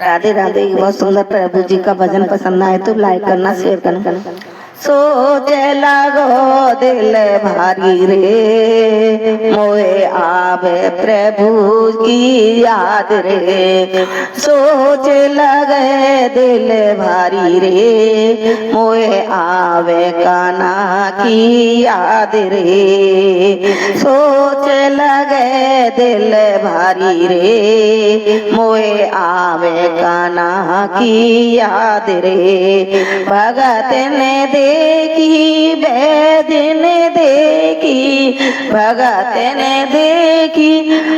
राधे राधे। बहुत सुंदर प्रभु जी का भजन पसंद आए तो लाइक करना, शेयर करना। सोचे लगो दिल भारी रे, मोए आवे प्रभु की याद रे। सोचे लगे दिल भारी रे, मोए आवे कान्हा की याद रे। सोचे लगे दिल भारी रे, मोए आवे कान्हा की याद रे। भगत ने देखी बैदिन देखी, भगत ने देखी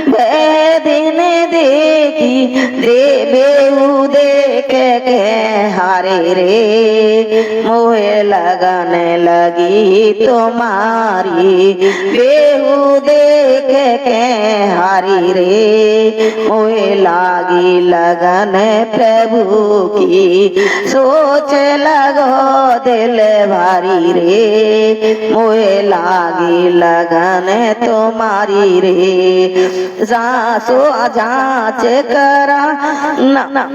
बैदिन देखी, देवेऊ देख के हारे रे, मोहे लगन लगी तुम्हारी। बेहू देख के हारी रे, मोहे लागी लगन प्रभु की। सोच लगो दिल भारी रे, मोहे लागी लगन तुम्हारी रे। जासो जांच करा ना,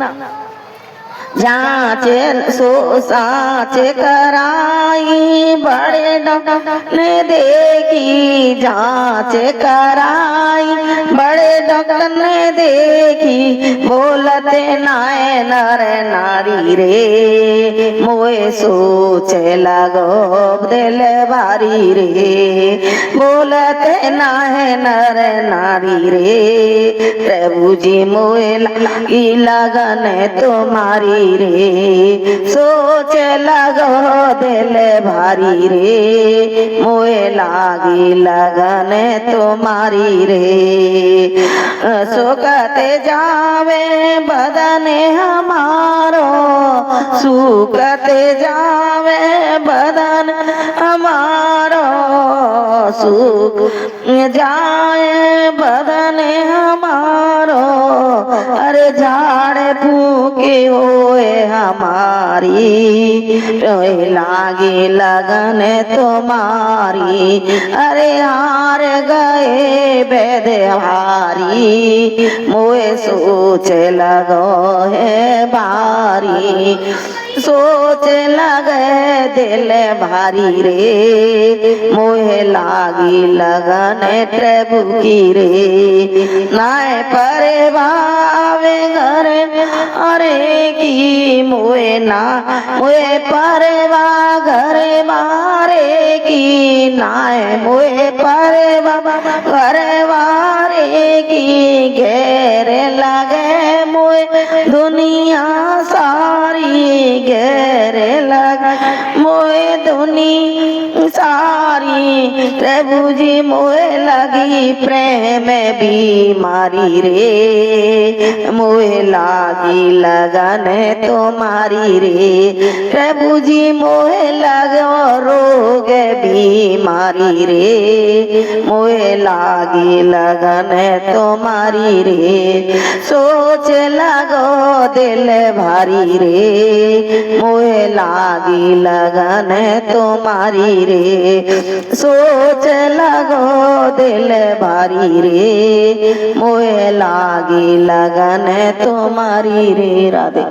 जांच सो साच कराई, बड़े डॉक्टर ने देखी जांच कराई, बड़े डॉक्टर ने देखी, बोलते नाय नर नारी रे, मोए सोच लगो दिल भारी रे। बोलते नाय नर नारी रे, प्रभु जी मोए लागी लगन तुम्हारी रे। सोच लगो दिल भारी रे, मोए लागी लगन तुम्हारी रे। सुखते जावे बदन हमारो, सुखते जावे बदन हमारो, सुख जाए बदन हमारो, अरे झाड़ फूके होए हमारी, लागी लगन तुम्हारी। अरे हार गए वेद हारी, मोए सोच लगो है बारी। सोच लगे दिल भारी रे, मोहे लागी लगन प्रभु की रे। नाय परे भावे घर अरे की, मोए ना मोए परवा घर मारे की, नाय मोए परवा घर मारे की। घेर लगे मोए दुनिया सारी, घेर लगे मोए दुनिया सारी, प्रभु जी मोए लगी प्रेम बीमारी रे, मोए लागी लगन तुम्हारी रे। प्रभु जी मोए लगो रोग बीमारी रे, मोए लागी लगन तुम्हारी रे। सोच लगो दिल भारी रे, मोए लागी लगन तुम्हारी रे। सोच लगो दिल भारी रे, मोए लागी लगन तुम्हारी रे। राधे।